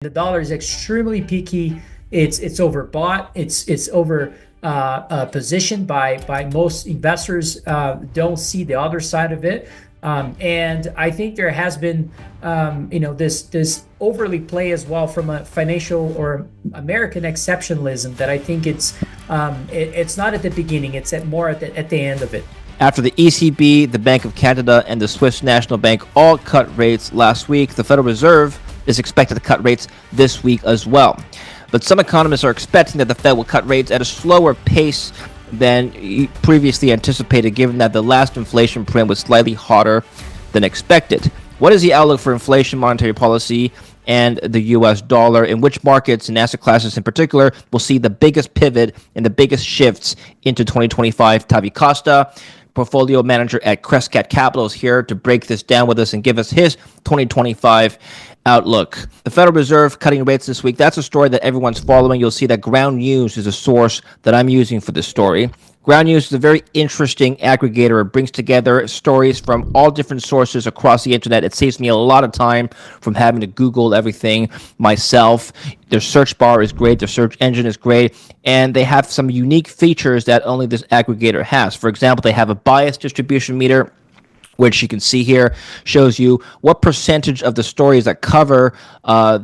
The dollar is extremely peaky. It's overbought. It's over positioned by most investors. Don't see the other side of it, and I think there has been this overly play as well from a financial or American exceptionalism that I think it's not at the beginning. It's more at the end of it. After the ECB, the Bank of Canada, and the Swiss National Bank all cut rates last week, the Federal Reserve is expected to cut rates this week as well. But some economists are expecting that the Fed will cut rates at a slower pace than previously anticipated, given that the last inflation print was slightly hotter than expected. What is the outlook for inflation, monetary policy, and the U.S. dollar? In which markets and asset classes in particular will see the biggest pivot and the biggest shifts into 2025? Tavi Costa, portfolio manager at Crescat Capital, is here to break this down with us and give us his 2025 outlook. The Federal Reserve cutting rates this week, that's a story that everyone's following. You'll see that Ground News is a source that I'm using for this story. Ground News is a very interesting aggregator. It brings together stories from all different sources across the internet. It saves me a lot of time from having to Google everything myself. Their search bar is great. Their search engine is great. And they have some unique features that only this aggregator has. For example, they have a bias distribution meter, which you can see here, shows you what percentage of the stories that cover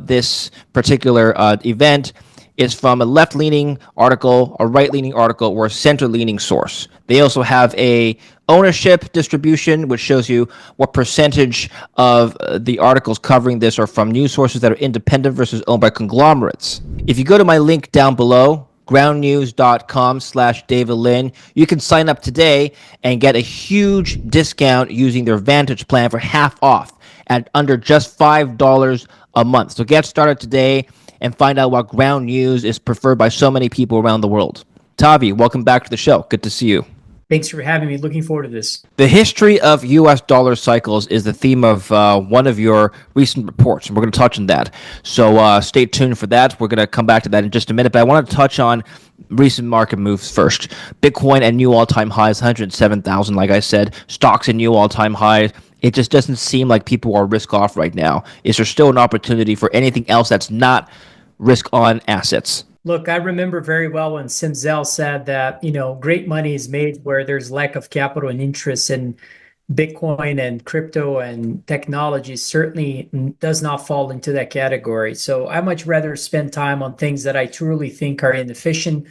this particular event is from a left-leaning article, a right-leaning article, or a center-leaning source. They also have a ownership distribution, which shows you what percentage of the articles covering this are from news sources that are independent versus owned by conglomerates. If you go to my link down below, groundnews.com/David Lin, you can sign up today and get a huge discount using their Vantage plan for half off at under just $5 a month. So get started today and find out why Ground News is preferred by so many people around the world. Tavi, welcome back to the show. Good to see you. Thanks for having me. Looking forward to this. The history of U.S. dollar cycles is the theme of one of your recent reports, and we're going to touch on that. So stay tuned for that. We're going to come back to that in just a minute, but I want to touch on recent market moves first. Bitcoin at new all-time highs, 107,000, like I said. Stocks at new all-time highs. It just doesn't seem like people are risk-off right now. Is there still an opportunity for anything else that's not risk-on assets? Look, I remember very well when Sim Zell said that, great money is made where there's lack of capital and interest, and Bitcoin and crypto and technology certainly does not fall into that category. So I much rather spend time on things that I truly think are inefficient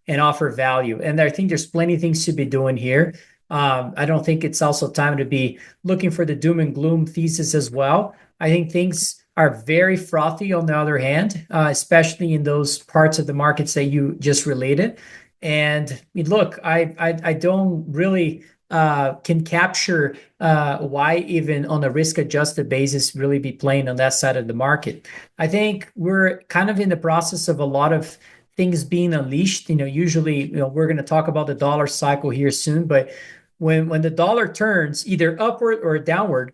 and offer value. And I think there's plenty of things to be doing here. I don't think it's also time to be looking for the doom and gloom thesis as well. I think things are very frothy on the other hand, especially in those parts of the markets that you just related. And look, I don't really can capture why even on a risk-adjusted basis really be playing on that side of the market. I think we're kind of in the process of a lot of things being unleashed. Usually, we're going to talk about the dollar cycle here soon, but when the dollar turns either upward or downward,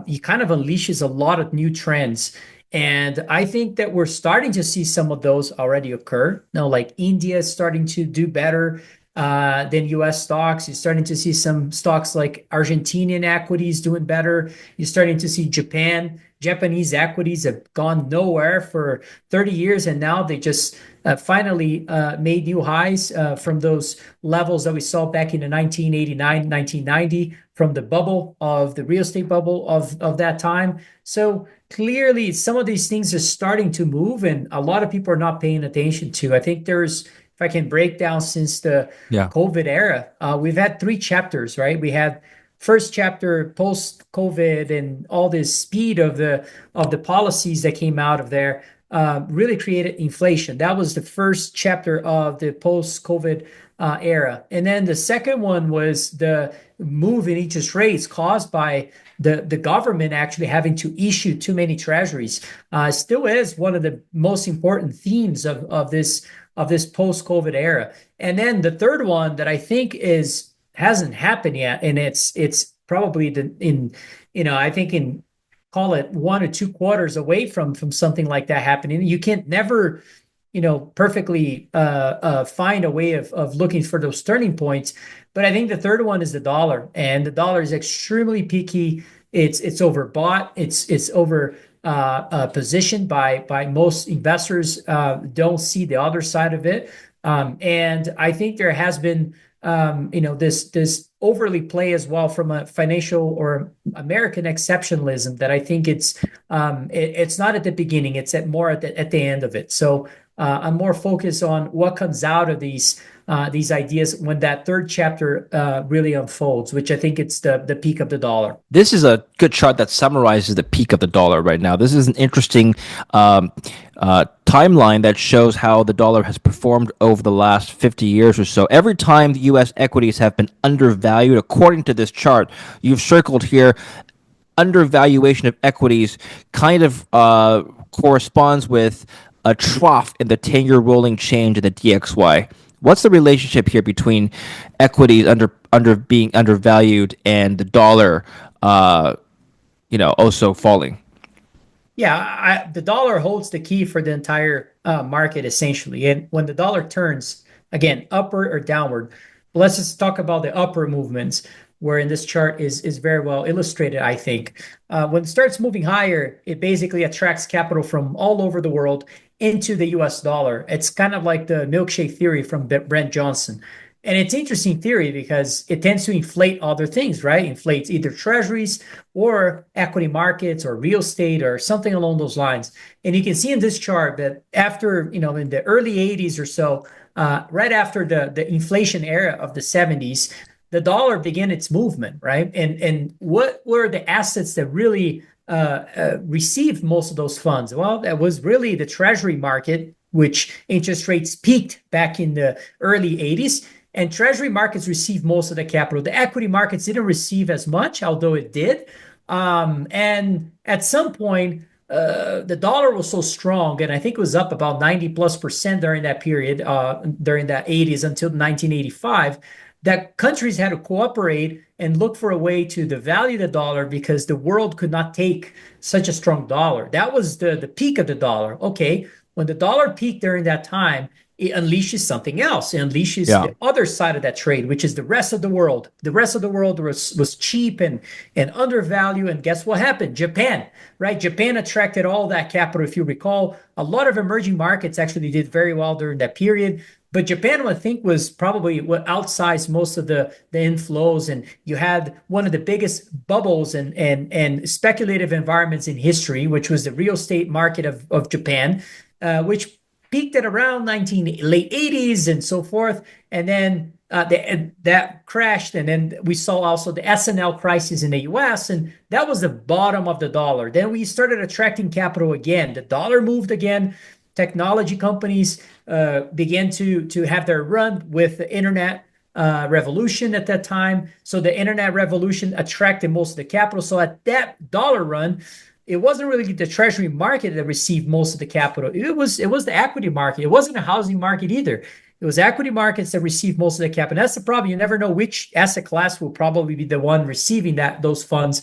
he kind of unleashes a lot of new trends. And I think that we're starting to see some of those already occur. Like India is starting to do better than US stocks. You're starting to see some stocks like Argentinian equities doing better. You're starting to see Japanese equities have gone nowhere for 30 years, and now they just finally made new highs from those levels that we saw back in the 1989, 1990, from the bubble of the real estate bubble of that time. So clearly, some of these things are starting to move, and a lot of people are not paying attention to. I think if I can break down since the COVID era, we've had 3 chapters, right? We had first chapter post-COVID and all this speed of the policies that came out of there really created inflation. That was the first chapter of the post-COVID era. And then the second one was the move in interest rates caused by the government actually having to issue too many treasuries. Still is one of the most important themes of this post-COVID era. And then the third one that I think hasn't happened yet, and it's probably I think in call it 1 or 2 quarters away from something like that happening. You can't never perfectly find a way of looking for those turning points. But I think the third one is the dollar, and the dollar is extremely peaky. It's overbought. It's over position by most investors. Don't see the other side of it, and I think there has been this overly play as well from a financial or American exceptionalism that I think it's not at the beginning, it's at more at the end of it. So I'm more focused on what comes out of these ideas when that third chapter really unfolds, which I think it's the peak of the dollar. This is a good chart that summarizes the peak of the dollar right now. This is an interesting timeline that shows how the dollar has performed over the last 50 years or so. Every time the U.S. equities have been undervalued, according to this chart, you've circled here, undervaluation of equities kind of corresponds with a trough in the 10-year rolling change in the DXY. What's the relationship here between equities under being undervalued and the dollar, also falling? Yeah, the dollar holds the key for the entire market essentially. And when the dollar turns again upward or downward, let's just talk about the upper movements, where in this chart is very well illustrated, I think. When it starts moving higher, it basically attracts capital from all over the world into the US dollar. It's kind of like the milkshake theory from Brent Johnson. And it's interesting theory because it tends to inflate other things, right? Inflates either treasuries or equity markets or real estate or something along those lines. And you can see in this chart that after, in the early 80s or so, right after the inflation era of the 70s, the dollar began its movement, right? And what were the assets that really received most of those funds? Well, that was really the treasury market, which interest rates peaked back in the early 80s. And treasury markets received most of the capital. The equity markets didn't receive as much, although it did. And at some point, the dollar was so strong, and I think it was up about 90+% during that period, during that 80s until 1985, that countries had to cooperate and look for a way to devalue the dollar because the world could not take such a strong dollar. That was the peak of the dollar. Okay, when the dollar peaked during that time, it unleashes something else. It unleashes Yeah. the other side of that trade, which is the rest of the world. The rest of the world was cheap and undervalued. And guess what happened? Japan, right? Japan attracted all that capital. If you recall, a lot of emerging markets actually did very well during that period. But Japan, I think, was probably what outsized most of the inflows. And you had one of the biggest bubbles and speculative environments in history, which was the real estate market of Japan, which peaked at around late 80s and so forth. And then that crashed. And then we saw also the S&L crisis in the US, and that was the bottom of the dollar. Then we started attracting capital again. The dollar moved again. Technology companies began to have their run with the internet revolution at that time. So the internet revolution attracted most of the capital. So at that dollar run, it wasn't really the treasury market that received most of the capital. It was the equity market. It wasn't a housing market either. It was equity markets that received most of the capital. And that's the problem. You never know which asset class will probably be the one receiving those funds.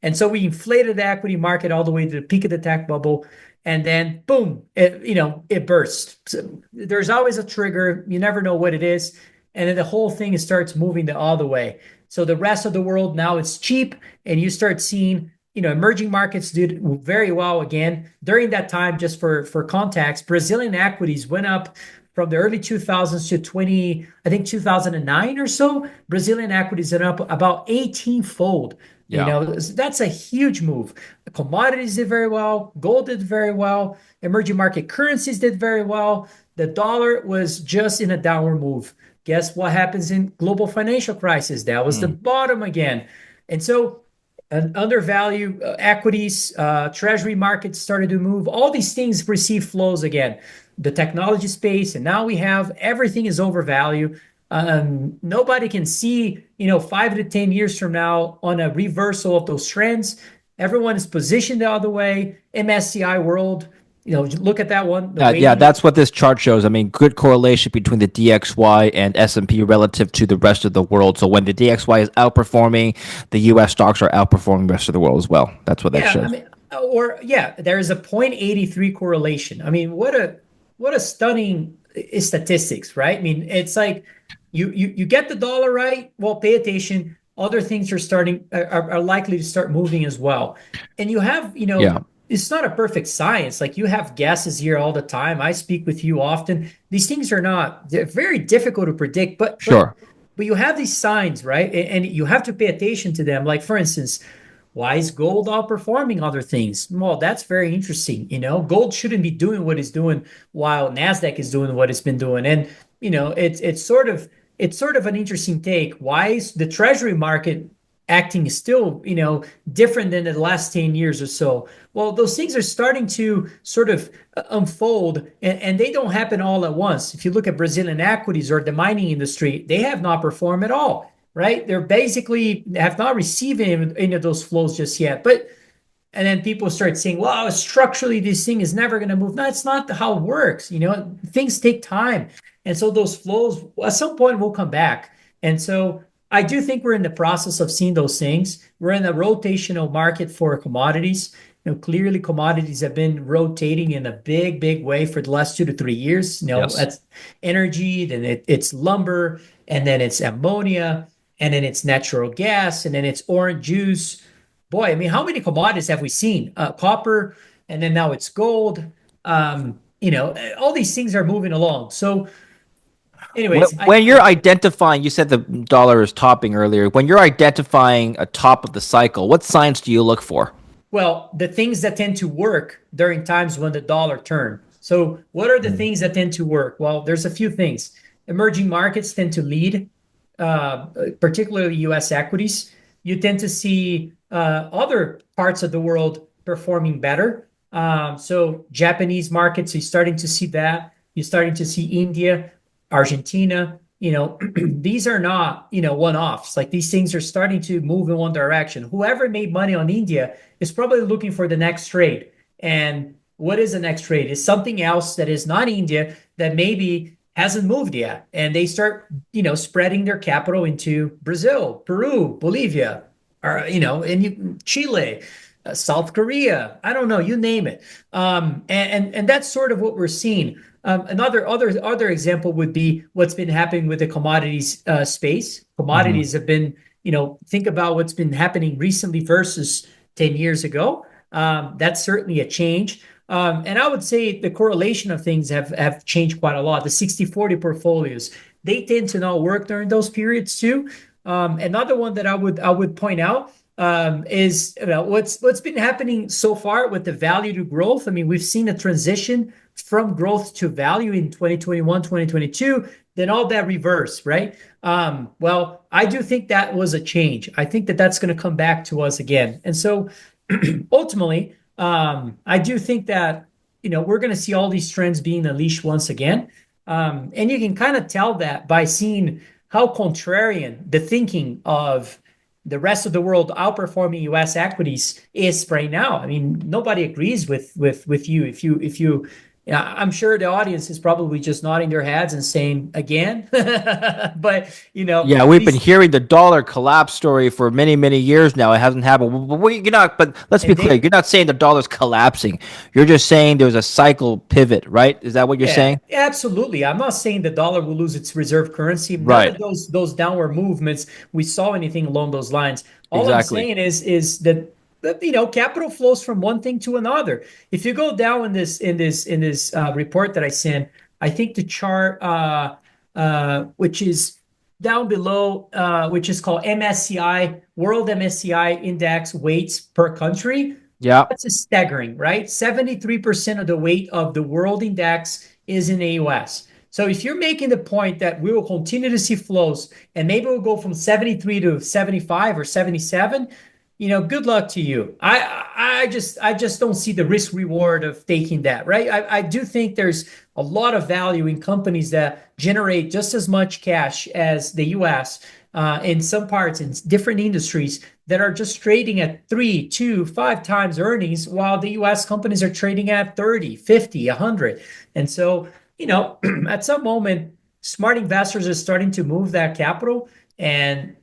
And so we inflated the equity market all the way to the peak of the tech bubble. And then boom, it burst. So there's always a trigger. You never know what it is. And then the whole thing starts moving the other way. So the rest of the world now it's cheap, and you start seeing emerging markets did very well again during that time. Just for context, Brazilian equities went up from the early 2000s to 2009 or so. Brazilian equities went up about 18-fold. Yeah. That's a huge move. The commodities did very well. Gold did very well. Emerging market currencies did very well. The dollar was just in a downward move. Guess what happens in global financial crisis? That was the bottom again. And so undervalued equities, treasury markets started to move. All these things receive flows again. The technology space, and now we have everything is overvalued. Nobody can see, 5 to 10 years from now on a reversal of those trends. Everyone is positioned the other way. MSCI World, look at that one. Yeah, that's what this chart shows. I mean, good correlation between the DXY and S&P relative to the rest of the world. So when the DXY is outperforming, the U.S. stocks are outperforming the rest of the world as well. That's what that shows. I mean, there is a 0.83 correlation. I mean, what a stunning statistics, right? I mean, it's like you get the dollar right. Well, pay attention. Other things are likely to start moving as well. And you have, Yeah. it's not a perfect science. Like you have guesses here all the time. I speak with you often. These things are not, they're very difficult to predict, Sure. but you have these signs, right? And you have to pay attention to them. Like for instance, why is gold outperforming other things? Well, that's very interesting. Gold shouldn't be doing what it's doing while Nasdaq is doing what it's been doing. And it's sort of an interesting take. Why is the treasury market acting still, different than the last 10 years or so? Well, those things are starting to sort of unfold, and they don't happen all at once. If you look at Brazilian equities or the mining industry, they have not performed at all, right? They're basically have not received any of those flows just yet. And then people start saying, well, structurally, this thing is never going to move. No, it's not how it works. Things take time. And so those flows at some point will come back. And so I do think we're in the process of seeing those things. We're in a rotational market for commodities. Clearly commodities have been rotating in a big, big way for the last 2 to 3 years. Yes. That's energy, then it's lumber, and then it's ammonia, and then it's natural gas, and then it's orange juice. Boy, I mean, how many commodities have we seen? Copper, and then now it's gold. All these things are moving along. So, anyways, When you're identifying, you said the dollar is topping earlier. When you're identifying a top of the cycle, what signs do you look for? well, the things that tend to work during times when the dollar turn. So, what are the Mm. things that tend to work? Well, there's a few things. Emerging markets tend to lead, particularly U.S. equities. You tend to see other parts of the world performing better. So, Japanese markets, you're starting to see that. You're starting to see India, Argentina. These are not, one-offs. Like these things are starting to move in one direction. Whoever made money on India is probably looking for the next trade. And what is the next trade? It's something else that is not India that maybe hasn't moved yet. And they start, spreading their capital into Brazil, Peru, Bolivia, or, Chile, South Korea. I don't know, you name it. And that's sort of what we're seeing. Another example would be what's been happening with the commodities space. Mm-hmm. Commodities have been, think about what's been happening recently versus 10 years ago. That's certainly a change. And I would say the correlation of things have changed quite a lot. The 60/40 portfolios, they tend to not work during those periods too. Another one that I would point out is what's been happening so far with the value to growth. I mean, we've seen a transition from growth to value in 2021, 2022, then all that reverse, right? Well, I do think that was a change. I think that that's going to come back to us again. And so ultimately, I do think that, we're going to see all these trends being unleashed once again. And you can kind of tell that by seeing how contrarian the thinking of the rest of the world outperforming U.S. equities is right now. I mean, nobody agrees with you. If you, yeah, I'm sure the audience is probably just nodding their heads and saying again, but Yeah, we've been these hearing the dollar collapse story for many, many years now. It hasn't happened. You're not. But let's be and clear. they You're not saying the dollar's collapsing. You're just saying there's a cycle pivot, right? Is that what you're Yeah, saying? absolutely. I'm not saying the dollar will lose its reserve currency. None Right. of those downward movements we saw anything along those lines. All I'm Exactly. saying is that capital flows from one thing to another. If you go down in this report that I sent, I think the chart which is down below, which is called MSCI World MSCI Index weights per country. Yeah. That's a staggering, right? 73% of the weight of the world index is in the US. So if you're making the point that we will continue to see flows and maybe we'll go from 73 to 75 or 77, good luck to you. I just don't see the risk reward of taking that, right? I do think there's a lot of value in companies that generate just as much cash as the US in some parts in different industries that are just trading at 3, 2, 5 times earnings, while the US companies are trading at 30, 50, 100. And so, at some moment, smart investors are starting to move that capital. And,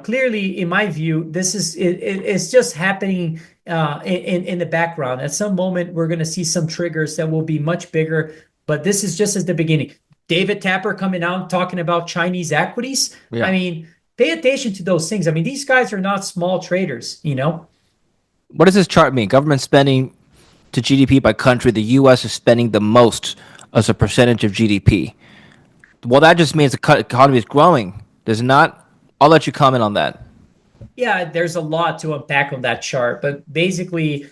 clearly, in my view, it's just happening in the background. At some moment, we're going to see some triggers that will be much bigger. But this is just as the beginning. David Tapper coming out and talking about Chinese equities. I Yeah. mean, pay attention to those things. I mean, these guys are not small traders. What does this chart mean? Government spending to GDP by country, the U.S. is spending the most as a percentage of GDP. Well, that just means the economy is growing. Does not. I'll let you comment on that. Yeah, there's a lot to unpack on that chart, but basically,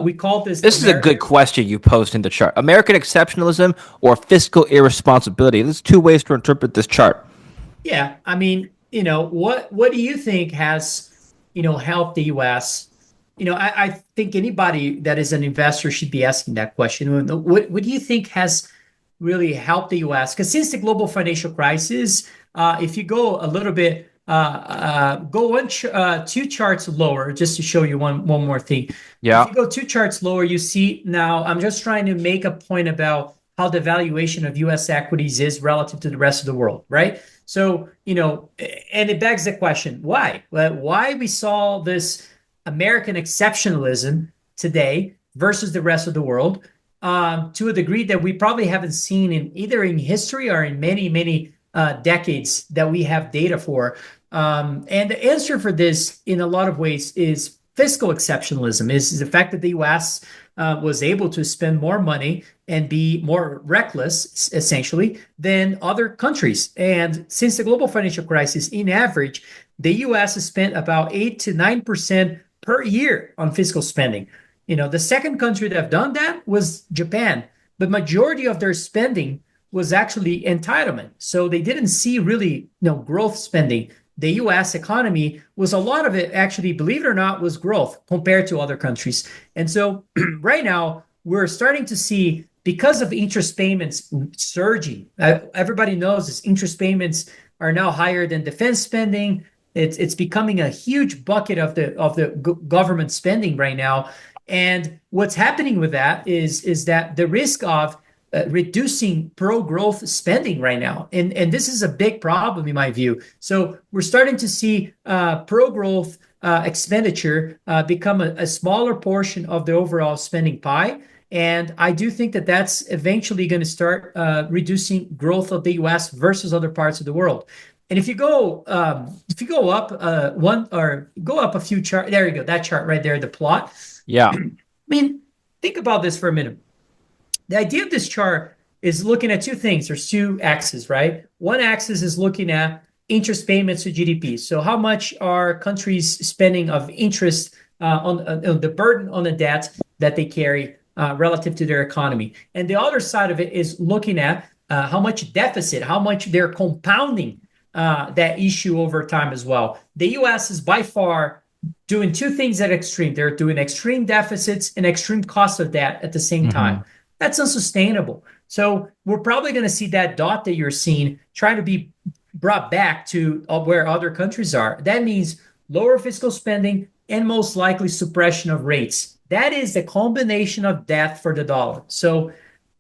we call this This is a good question you posed in the chart. American exceptionalism or fiscal irresponsibility. There's two ways to interpret this chart. Yeah, I mean, what do you think has, helped the US? I think anybody that is an investor should be asking that question. What do you think has really helped the US? Because since the global financial crisis, if you go a little bit, go two charts lower, just to show you one more thing. If Yeah. you go two charts lower, you see now, I'm just trying to make a point about how the valuation of US equities is relative to the rest of the world, right? So, and it begs the question, why? Why we saw this American exceptionalism today versus the rest of the world, to a degree that we probably haven't seen in either in history or in many, many decades that we have data for. And the answer for this, in a lot of ways, is fiscal exceptionalism, is the fact that the US was able to spend more money and be more reckless, essentially, than other countries. And since the global financial crisis, in average, the US has spent about 8 to 9% per year on fiscal spending. The second country that have done that was Japan. The majority of their spending was actually entitlement. So they didn't see really growth spending. The US economy was a lot of it, actually, believe it or not, was growth compared to other countries. And so right now, we're starting to see, because of interest payments surging, everybody knows this, interest payments are now higher than defense spending. It's becoming a huge bucket of the government spending right now. And what's happening with that is that the risk of reducing pro-growth spending right now. And this is a big problem in my view. So we're starting to see pro-growth expenditure become a smaller portion of the overall spending pie. And I do think that that's eventually going to start reducing growth of the US versus other parts of the world. And if you go up one or go up a few charts, there you go, that chart right there, the plot. Yeah. I mean, think about this for a minute. The idea of this chart is looking at two things. There's two axes, right? One axis is looking at interest payments to GDP. So how much are countries spending of interest on the burden on the debt that they carry relative to their economy? And the other side of it is looking at how much deficit, how much they're compounding that issue over time as well. The US is by far doing two things at extreme. They're doing extreme deficits and extreme cost of debt at the same time. That's unsustainable. So we're probably going to see that dot that you're seeing trying to be brought back to where other countries are. That means lower fiscal spending and most likely suppression of rates. That is the combination of death for the dollar. So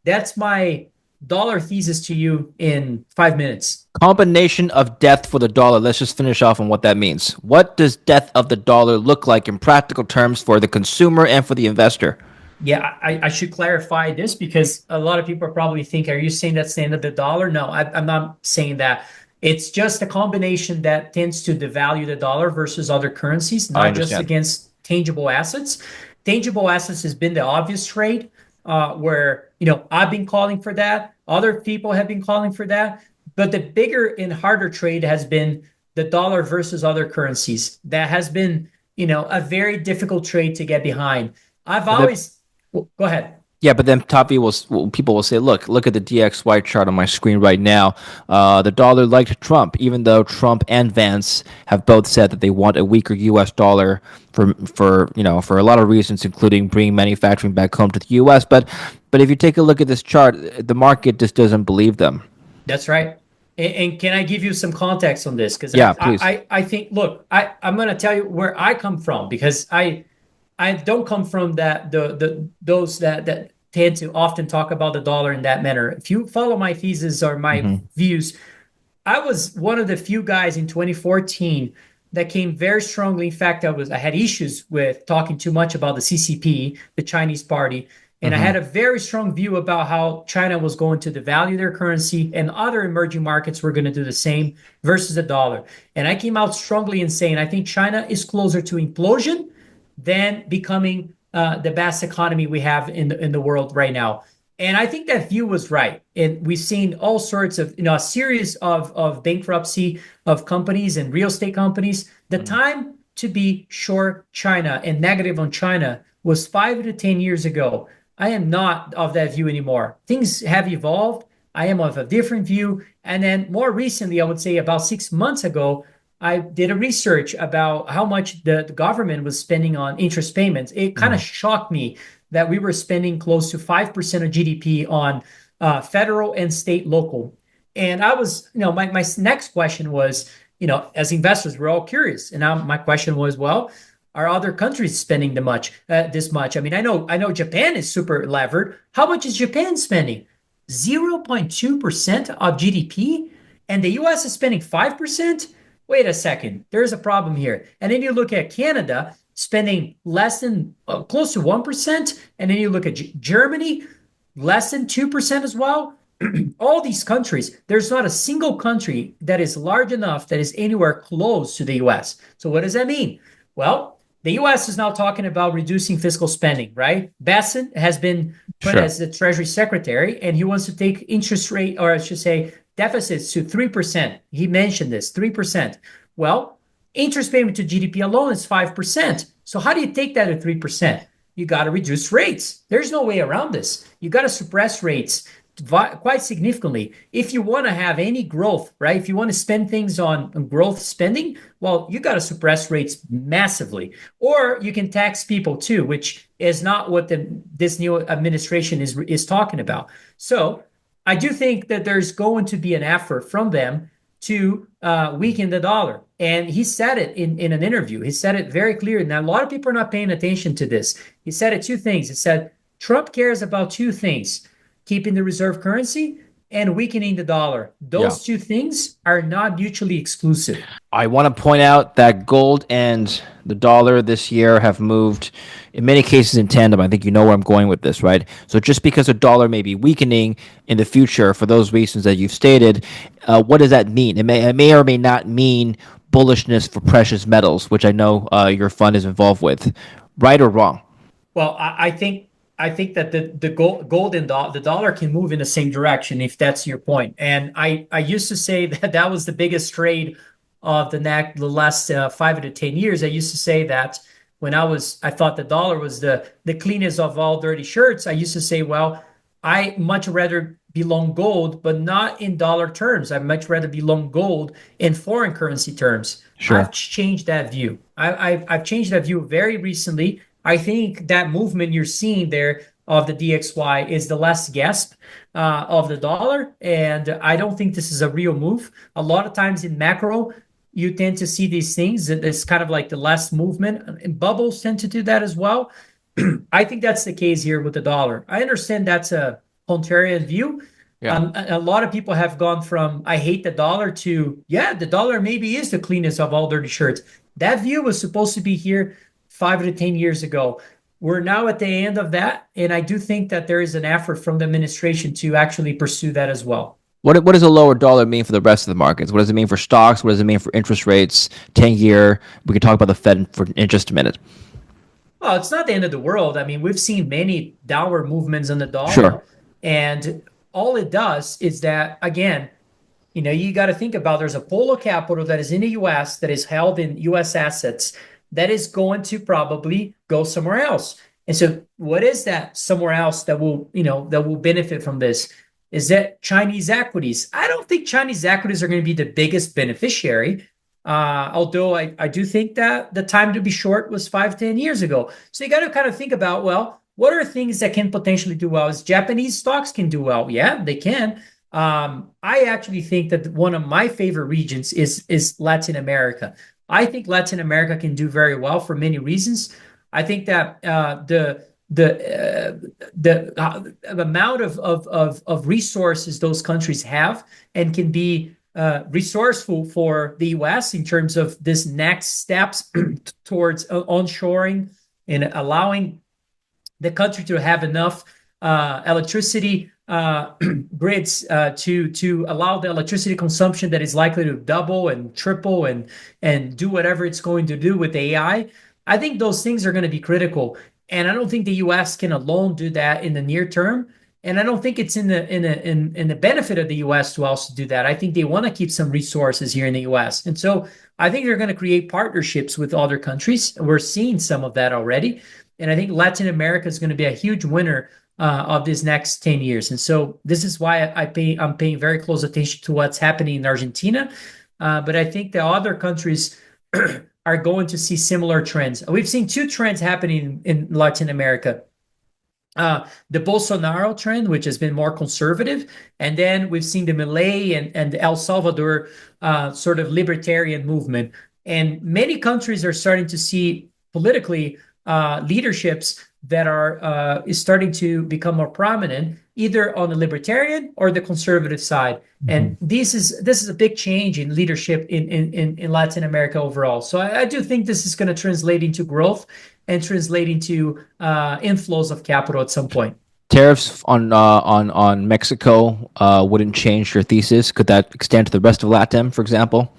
that's my dollar thesis to you in 5 minutes. Combination of death for the dollar. Let's just finish off on what that means. What does death of the dollar look like in practical terms for the consumer and for the investor? Yeah, I should clarify this because a lot of people are probably thinking, are you saying that's the end of the dollar? No, I'm not saying that. It's just a combination that tends to devalue the dollar versus other currencies, I not just understand. against tangible assets. Tangible assets has been the obvious trade where, I've been calling for that. Other people have been calling for that. But the bigger and harder trade has been the dollar versus other currencies. That has been, a very difficult trade to get behind. I've But then, always Go ahead. yeah, but then people will say, look at the DXY chart on my screen right now. The dollar liked Trump, even though Trump and Vance have both said that they want a weaker U.S. dollar for a lot of reasons, including bringing manufacturing back home to the U.S. But if you take a look at this chart, the market just doesn't believe them. That's right. And can I give you some context on this? Because Yeah, please. I think, look, I'm going to tell you where I come from because I don't come from those that tend to often talk about the dollar in that manner. If you follow my thesis or my Hmm. views, I was one of the few guys in 2014 that came very strongly. In fact, I had issues with talking too much about the CCP, the Chinese party, and I Hmm. had a very strong view about how China was going to devalue their currency and other emerging markets were going to do the same versus the dollar. And I came out strongly in saying I think China is closer to implosion than becoming the best economy we have in the world right now. And I think that view was right. And we've seen all sorts of, a series of bankruptcy of companies and real estate companies. The Mm. time to be short China and negative on China was 5 to 10 years ago. I am not of that view anymore. Things have evolved. I am of a different view. And then more recently, I would say about 6 months ago, I did a research about how much the government was spending on interest payments. It kind of Mm. shocked me that we were spending close to 5% of GDP on federal and state local. And I was, my next question was, as investors, we're all curious. And now my question was, well, are other countries spending this much? I mean, I know Japan is super levered. How much is Japan spending? 0.2% of GDP, and the US is spending 5%? Wait a second, there's a problem here. And then you look at Canada spending less than close to 1%. And then you look at Germany, less than 2% as well. All these countries, there's not a single country that is large enough that is anywhere close to the US. So what does that mean? Well, the US is now talking about reducing fiscal spending, right? Basson has been put Sure. as the Treasury Secretary, and he wants to take interest rate, or I should say, deficits to 3%. He mentioned this 3%. Well, interest payment to GDP alone is 5%. So, how do you take that to 3%? You got to reduce rates. There's no way around this. You got to suppress rates quite significantly. If you want to have any growth, right? If you want to spend things on growth spending, well, you got to suppress rates massively. Or you can tax people too, which is not what this new administration is talking about. So I do think that there's going to be an effort from them to weaken the dollar. And he said it in an interview. He said it very clearly. Now, a lot of people are not paying attention to this. He said it two things. He said Trump cares about two things: keeping the reserve currency and weakening the dollar. Yeah. Those two things are not mutually exclusive. I want to point out that gold and the dollar this year have moved in many cases in tandem. I think you know where I'm going with this, right? So just because the dollar may be weakening in the future for those reasons that you've stated, what does that mean? It may or may not mean bullishness for precious metals, which I know your fund is involved with. Right or wrong? Well, I think that the gold and the dollar can move in the same direction if that's your point. And I used to say that that was the biggest trade of the last 5 to 10 years. I used to say that when I thought the dollar was the cleanest of all dirty shirts. I used to say, well, I much rather be long gold, but not in dollar terms. I'd much rather be long gold in foreign currency terms. Sure. I've changed that view. I've changed that view very recently. I think that movement you're seeing there of the DXY is the last gasp of the dollar. And I don't think this is a real move. A lot of times in macro, you tend to see these things. It's kind of like the last movement. And bubbles tend to do that as well. I think that's the case here with the dollar. I understand that's a contrarian view. Yeah. A lot of people have gone from I hate the dollar to, yeah, the dollar maybe is the cleanest of all dirty shirts. That view was supposed to be here 5 to 10 years ago. We're now at the end of that. And I do think that there is an effort from the administration to actually pursue that as well. What does a lower dollar mean for the rest of the markets? What does it mean for stocks? What does it mean for interest rates, 10-year? We can talk about the Fed in just a minute. Well, it's not the end of the world. I mean, we've seen many downward movements on the Sure. dollar. And all it does is that, again, you got to think about there's a pool of capital that is in the US that is held in US assets that is going to probably go somewhere else. And so what is that somewhere else that will benefit from this? Is that Chinese equities? I don't think Chinese equities are going to be the biggest beneficiary. Although I do think that the time to be short was 5, 10 years ago. So you got to kind of think about, well, what are things that can potentially do well? Is Japanese stocks can do well? Yeah, they can. I actually think that one of my favorite regions is Latin America. I think Latin America can do very well for many reasons. I think that the amount of resources those countries have and can be resourceful for the U.S. in terms of this next steps towards onshoring and allowing the country to have enough electricity grids to allow the electricity consumption that is likely to double and triple and do whatever it's going to do with AI. I think those things are going to be critical. And I don't think the U.S. can alone do that in the near term. And I don't think it's in the benefit of the U.S. to also do that. I think they want to keep some resources here in the U.S. And so I think they're going to create partnerships with other countries. We're seeing some of that already. And I think Latin America is going to be a huge winner of these next 10 years. And so this is why I'm paying very close attention to what's happening in Argentina. But I think the other countries are going to see similar trends. We've seen two trends happening in Latin America. The Bolsonaro trend, which has been more conservative, and then we've seen the Malay and the El Salvador sort of libertarian movement. And many countries are starting to see politically leaderships that are is starting to become more prominent, either on the libertarian or the conservative side. Mhm. And this is a big change in leadership in Latin America overall. So I do think this is going to translate into growth and translate into inflows of capital at some point. Tariffs on Mexico wouldn't change your thesis. Could that extend to the rest of LATAM, for example?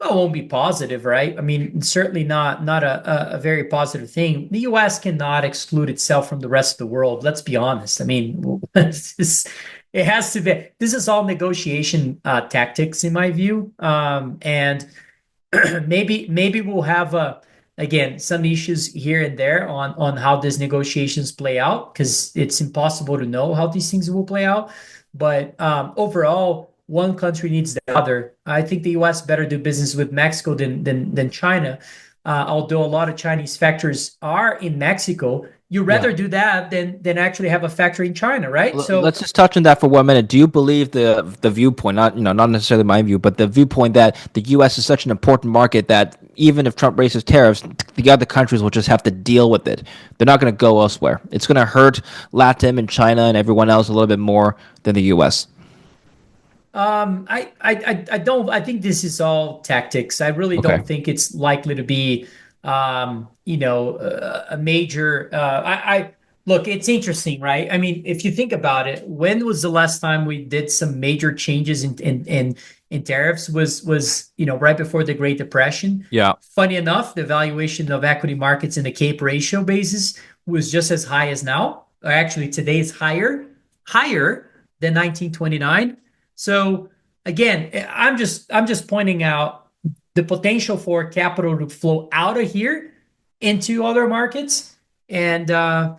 Well, it won't be positive, right? I mean, certainly not a very positive thing. The U.S. cannot exclude itself from the rest of the world. Let's be honest. I mean, it has to be. This is all negotiation tactics, in my view. And maybe we'll have again some issues here and there on how these negotiations play out because it's impossible to know how these things will play out. But overall, one country needs the other. I think the U.S. better do business with Mexico than China. Although a lot of Chinese factories are in Mexico, you Yeah. rather do that than actually have a factory in China, right? So Let's just touch on that for 1 minute. Do you believe the viewpoint, not not necessarily my view, but the viewpoint that the U.S. is such an important market that even if Trump raises tariffs, the other countries will just have to deal with it. They're not going to go elsewhere. It's going to hurt Latin and China and everyone else a little bit more than the U.S. I don't. I think this is all tactics. I really Okay. don't think it's likely to be, a major. I look. It's interesting, right? I mean, if you think about it, when was the last time we did some major changes in tariffs? Was right before the Great Depression. Yeah. Funny enough, the valuation of equity markets in the Cape ratio basis was just as high as now. Or actually, today is higher than 1929. So again, I'm just pointing out the potential for capital to flow out of here into other markets, and I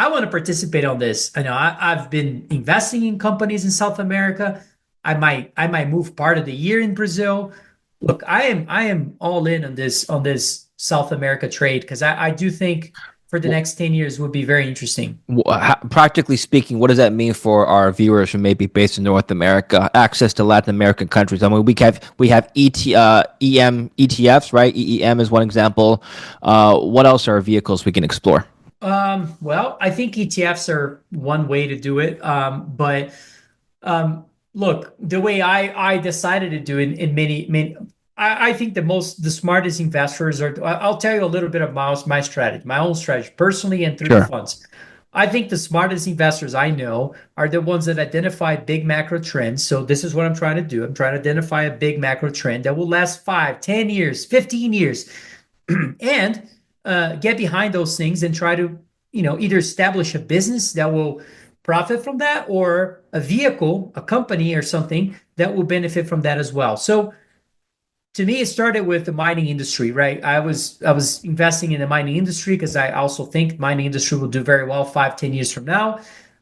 want to participate on this. I know I've been investing in companies in South America. I might move part of the year in Brazil. Look, I am all in on this South America trade because I do think for the next 10 years would be very interesting. Practically speaking, what does that mean for our viewers who may be based in North America? Access to Latin American countries. I mean, we have EM ETFs, right? EEM is one example. What else are vehicles we can explore? Well, I think ETFs are one way to do it. But look, the way I decided to do it in many, I think the smartest investors are. I'll tell you a little bit about my strategy, my own strategy, personally and through the Sure. funds. I think the smartest investors I know are the ones that identify big macro trends. So this is what I'm trying to do. I'm trying to identify a big macro trend that will last 5, 10 years, 15 years, and get behind those things and try to either establish a business that will profit from that or a vehicle, a company or something that will benefit from that as well. So to me, it started with the mining industry, right? I was investing in the mining industry because I also think mining industry will do very well 5, 10 years from now.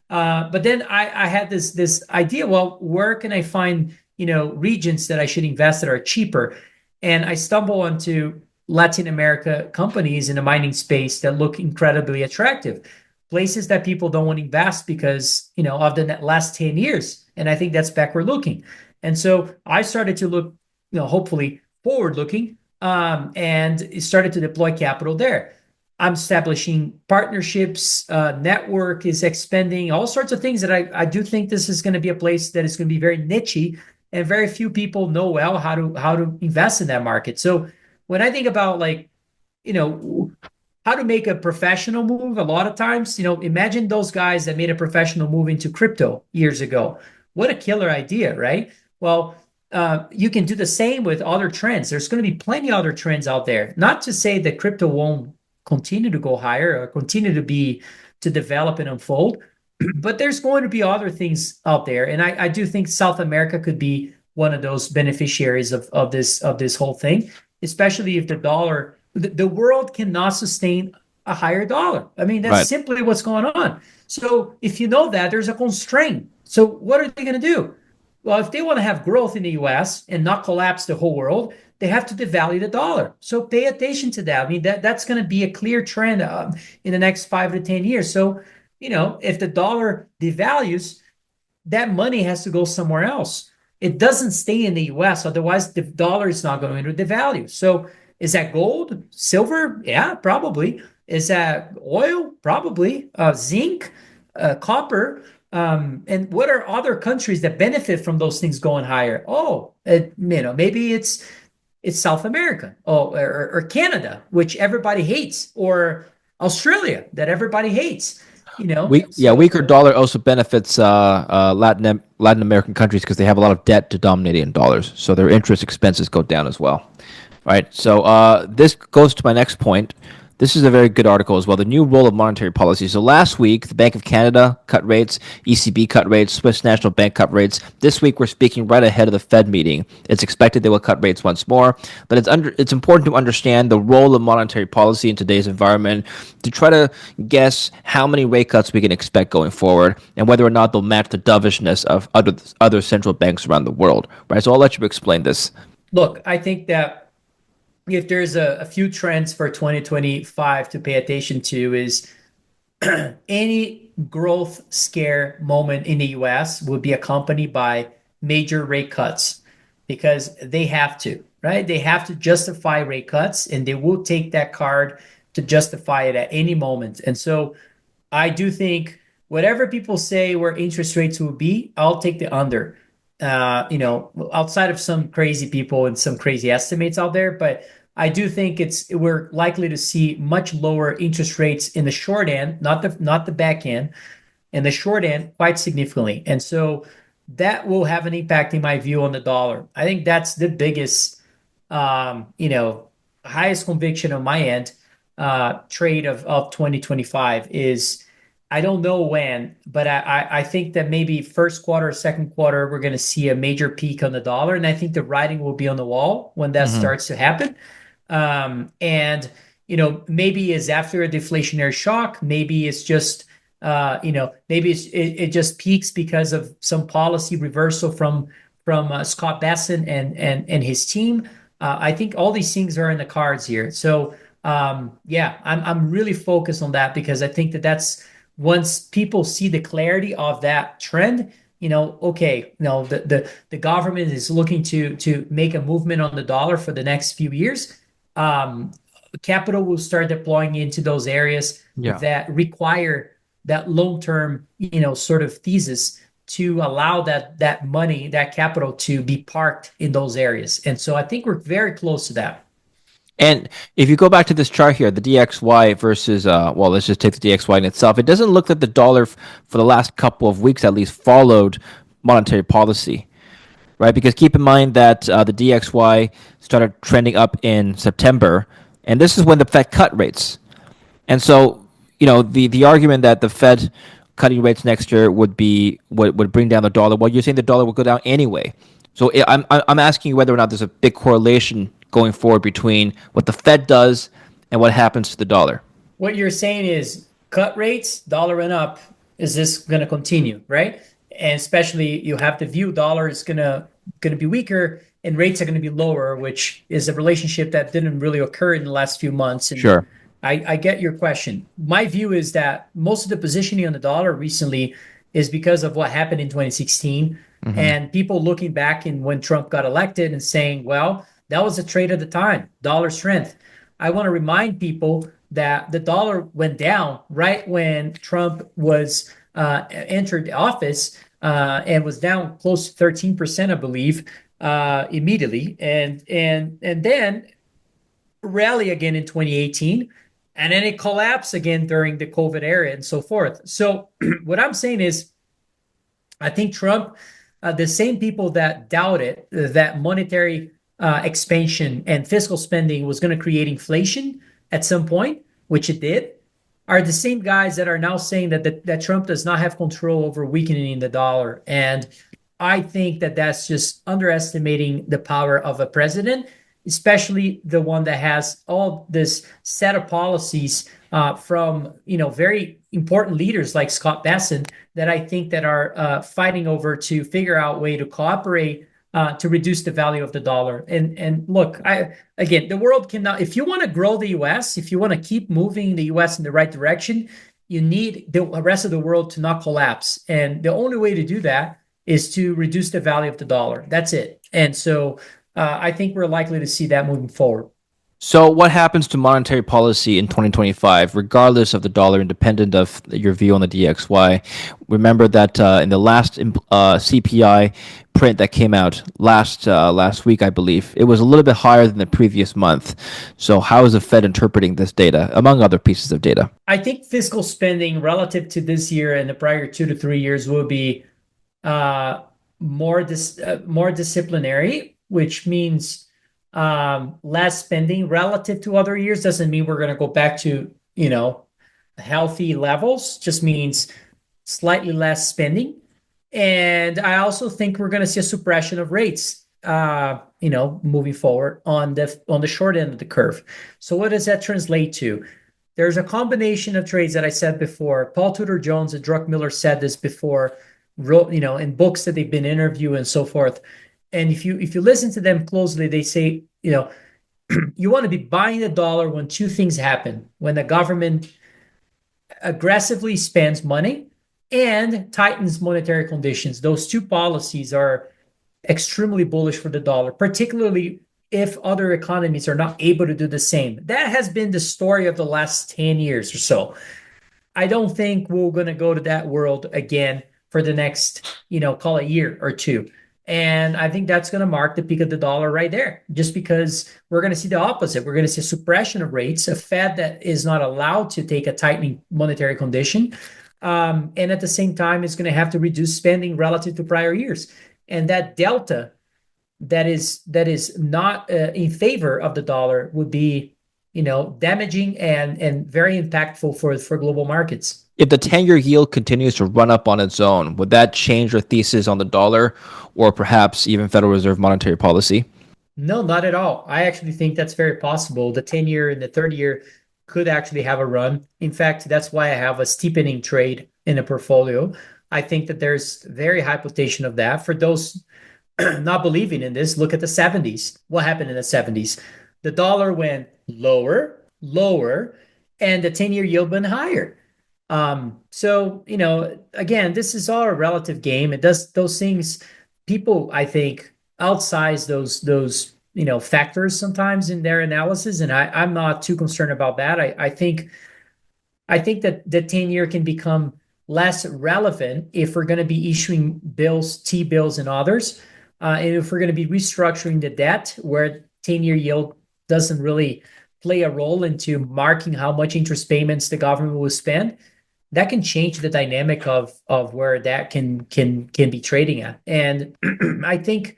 But then I had this idea. Well, where can I find regions that I should invest that are cheaper? And I stumble onto Latin America companies in the mining space that look incredibly attractive, places that people don't want to invest because of the last 10 years. And I think that's backward looking. And so I started to look hopefully forward looking, and started to deploy capital there. I'm establishing partnerships, network is expanding, all sorts of things that I do think this is going to be a place that is going to be very nichey and very few people know well how to invest in that market. So when I think about you know, how to make a professional move, a lot of times, imagine those guys that made a professional move into crypto years ago. What a killer idea, right? Well, you can do the same with other trends. There's going to be plenty of other trends out there. Not to say that crypto won't continue to go higher or continue to develop and unfold. But there's going to be other things out there, and I do think South America could be one of those beneficiaries of this whole thing, especially if the world cannot sustain a higher dollar. I mean, that's Right. simply what's going on. So if you know that, there's a constraint. So what are they going to do? Well, if they want to have growth in the US and not collapse the whole world, they have to devalue the dollar. So pay attention to that. I mean, that's going to be a clear trend in the next 5 to 10 years. So, if the dollar devalues, that money has to go somewhere else. It doesn't stay in the US, otherwise the dollar is not going to devalue. So is that gold, silver? Yeah, probably. Is that oil? Probably. Zinc, copper. And what are other countries that benefit from those things going higher? Oh, maybe it's South America, or Canada, which everybody hates, or Australia that everybody hates. So Weaker dollar also benefits Latin American countries because they have a lot of debt denominated in dollars, so their interest expenses go down as well. Right. So this goes to my next point. This is a very good article as well. The new role of monetary policy. So last week, the Bank of Canada cut rates, ECB cut rates, Swiss National Bank cut rates. This week, we're speaking right ahead of the Fed meeting. It's expected they will cut rates once more, but it's important to understand the role of monetary policy in today's environment to try to guess how many rate cuts we can expect going forward and whether or not they'll match the dovishness of other central banks around the world. Right. So I'll let you explain this. look, I think that if there's a few trends for 2025 to pay attention to is any growth scare moment in the US will be accompanied by major rate cuts because they have to, right? They have to justify rate cuts and they will take that card to justify it at any moment. And so I do think whatever people say where interest rates will be, I'll take the under. Outside of some crazy people and some crazy estimates out there, but I do think we're likely to see much lower interest rates in the short end, not the back end, in the short end quite significantly. And so that will have an impact in my view on the dollar. I think that's the biggest, highest conviction on my end trade of 2025 is I don't know when, but I think that maybe first quarter, second quarter, we're going to see a major peak on the dollar. And I think the writing will be on the wall when that Mm-hmm. starts to happen. And, maybe it's after a deflationary shock, maybe it's just, maybe it just peaks because of some policy reversal from Scott Besson and his team. I think all these things are in the cards here. So, yeah, I'm really focused on that because I think that's once people see the clarity of that trend, okay, the government is looking to make a movement on the dollar for the next few years. Um, Capital will start deploying into those areas Yeah. that require that long-term, sort of thesis to allow that money, that capital to be parked in those areas. And so I think we're very close to that. And if you go back to this chart here, the DXY versus, let's just take the DXY in itself. It doesn't look that the dollar, for the last couple of weeks at least, followed monetary policy, right? Because keep in mind that the DXY started trending up in September, and this is when the Fed cut rates. And so, the argument that the Fed cutting rates next year would bring down the dollar. Well, you're saying the dollar will go down anyway. So I'm asking you whether or not there's a big correlation going forward between what the Fed does and what happens to the dollar. What you're saying is cut rates, dollar and up. Is this going to continue, right? And especially you have the view dollar is going to be weaker and rates are going to be lower, which is a relationship that didn't really occur in the last few months. And Sure. I get your question. My view is that most of the positioning on the dollar recently is because of what happened in 2016 Mm-hmm. and people looking back in when Trump got elected and saying, well, that was a trade at the time, dollar strength. I want to remind people that the dollar went down right when Trump was entered office and was down close to 13%, I believe, immediately, and then rally again in 2018, and then it collapsed again during the COVID era and so forth. So what I'm saying is, I think Trump, the same people that doubted that monetary expansion and fiscal spending was going to create inflation at some point, which it did, are the same guys that are now saying that Trump does not have control over weakening the dollar. And I think that that's just underestimating the power of a president, especially the one that has all this set of policies from very important leaders like Scott Bessent that I think that are fighting over to figure out a way to cooperate to reduce the value of the dollar. And look, again, the world cannot. If you want to grow the U.S., if you want to keep moving the U.S. in the right direction, you need the rest of the world to not collapse. And the only way to do that is to reduce the value of the dollar. That's it. And so I think we're likely to see that moving forward. So, what happens to monetary policy in 2025, regardless of the dollar, independent of your view on the DXY? Remember that in the last CPI print that came out last week, I believe, it was a little bit higher than the previous month. So, how is the Fed interpreting this data, among other pieces of data? I think fiscal spending relative to this year and the prior 2 to 3 years will be uh, more disciplinary, which means less spending relative to other years. Doesn't mean we're going to go back to healthy levels. Just means slightly less spending. And I also think we're going to see a suppression of rates, moving forward on the short end of the curve. So what does that translate to? There's a combination of trades that I said before. Paul Tudor Jones and Druckenmiller said this before, wrote in books that they've been interviewing and so forth. And if you listen to them closely, they say, you want to be buying the dollar when two things happen: when the government aggressively spends money and tightens monetary conditions. Those two policies are extremely bullish for the dollar, particularly if other economies are not able to do the same. That has been the story of the last 10 years or so. I don't think we're going to go to that world again for the next, call it year or two. And I think that's going to mark the peak of the dollar right there, just because we're going to see the opposite. We're going to see a suppression of rates, a Fed that is not allowed to take a tightening monetary condition. And at the same time, it's going to have to reduce spending relative to prior years. And that delta that is not in favor of the dollar would be, damaging and very impactful for global markets. If the 10-year yield continues to run up on its own, would that change your thesis on the dollar or perhaps even Federal Reserve monetary policy? No, not at all. I actually think that's very possible. The 10-year and the 30-year could actually have a run. In fact, that's why I have a steepening trade in a portfolio. I think that there's very high potential of that. For those not believing in this, look at the 70s. What happened in the 70s? The dollar went lower, lower, and the 10-year yield went higher. So, again, this is all a relative game. It does those things. People, I think, outsize those factors sometimes in their analysis, and I'm not too concerned about that. I think that the 10-year can become less relevant if we're going to be issuing bills, T-bills, and others, and if we're going to be restructuring the debt where 10-year yield doesn't really play a role into marking how much interest payments the government will spend. That can change the dynamic of where that can be trading at. And I think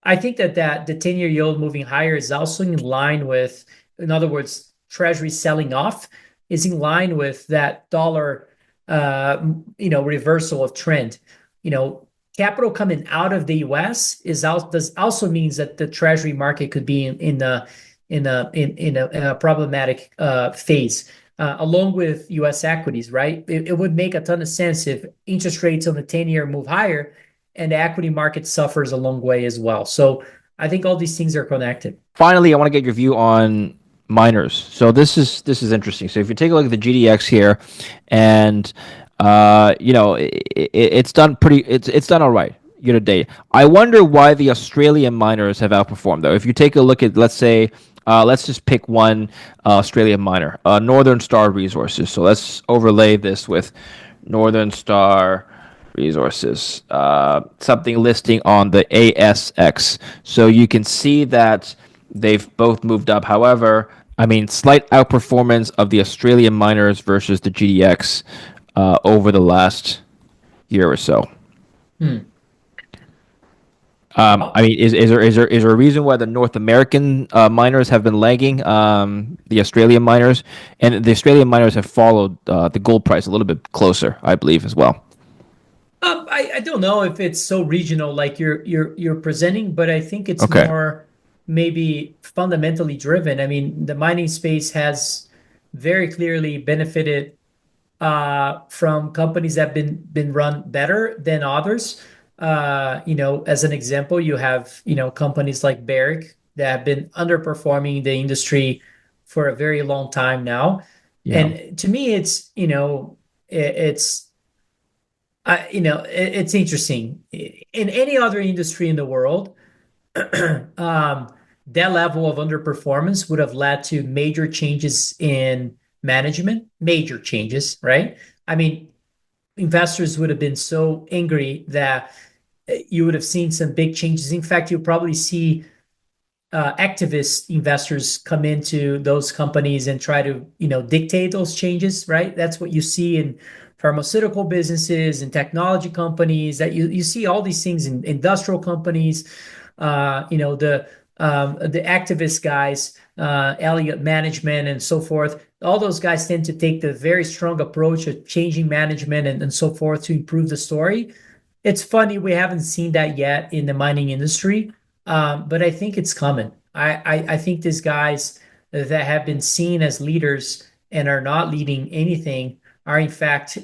that the 10-year yield moving higher is also in line with, in other words, Treasury selling off is in line with that dollar reversal of trend. Capital coming out of the U.S. does also means that the Treasury market could be in a problematic phase. Along with U.S. equities, right? It would make a ton of sense if interest rates on the 10-year move higher and the equity market suffers a long way as well. So I think all these things are connected. Finally, I want to get your view on miners. So this is interesting. So if you take a look at the GDX here, and it's done it's done all right year to date. I wonder why the Australian miners have outperformed though. If you take a look at, let's say, let's just pick one Australian miner, Northern Star Resources. So let's overlay this with Northern Star Resources, something listing on the ASX. So you can see that they've both moved up. However, I mean, slight outperformance of the Australian miners versus the GDX over the last year or so. Well, I mean, is there a reason why the North American miners have been lagging the Australian miners, and the Australian miners have followed the gold price a little bit closer, I believe, as well. I don't know if it's so regional like you're presenting, but I think it's Okay. more maybe fundamentally driven. I mean, the mining space has very clearly benefited from companies that have been run better than others. As an example, you have companies like Barrick that have been underperforming the industry for a very long time now. Yeah. And to me, it's it's interesting. In any other industry in the world, that level of underperformance would have led to major changes in management, major changes, right? I mean, investors would have been so angry that you would have seen some big changes. In fact, you'll probably see activist investors come into those companies and try to dictate those changes, right? That's what you see in pharmaceutical businesses and technology companies, that you see all these things in industrial companies. The activist guys, Elliott Management and so forth, all those guys tend to take the very strong approach of changing management and so forth to improve the story. It's funny we haven't seen that yet in the mining industry, but I think it's coming. I think these guys that have been seen as leaders and are not leading anything are in fact,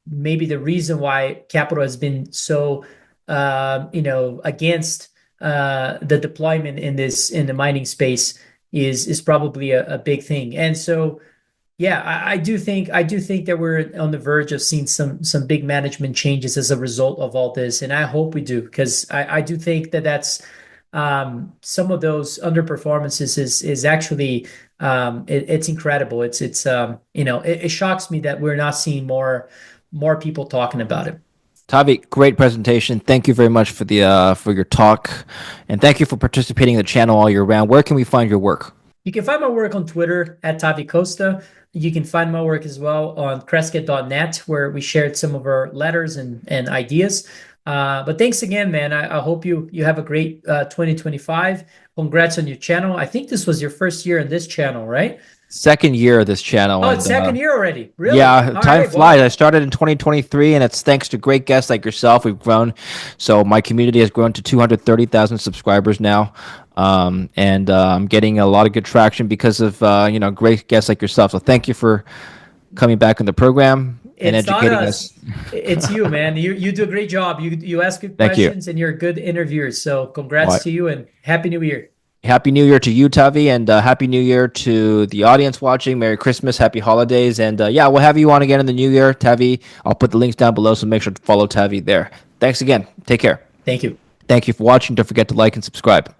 maybe the reason why capital has been so, against the deployment in the mining space is probably a big thing. And so yeah, I do think that we're on the verge of seeing some big management changes as a result of all this, and I hope we do, because I do think that that's some of those underperformances is actually it's incredible. It shocks me that we're not seeing more people talking about it. Tavi, great presentation. Thank you very much for your talk, and thank you for participating in the channel all year round. Where can we find your work? You can find my work on Twitter at Tavi Costa. You can find my work as well on Crescat.net, where we shared some of our letters and ideas. But thanks again, man. I hope you have a great 2025. Congrats on your channel. I think this was your first year in this channel, right? Second year of this channel, Oh, and it's second year already. Really? yeah, All time right. flies. I Well, started in 2023, and it's thanks to great guests like yourself. We've grown, so my community has grown to 230,000 subscribers now, and I'm getting a lot of good traction because of great guests like yourself. So thank you for coming back on the program and it's not educating us. us. It's you, man. You do a great job. You ask good Thank you. questions and you're a good interviewer. So congrats Well, to you and Happy New Year. Happy New Year to you, Tavi, and Happy New Year to the audience watching. Merry Christmas, Happy Holidays, and yeah, we'll have you on again in the New Year, Tavi. I'll put the links down below, so make sure to follow Tavi there. Thanks again. Take care. Thank you. Thank you for watching. Don't forget to like and subscribe.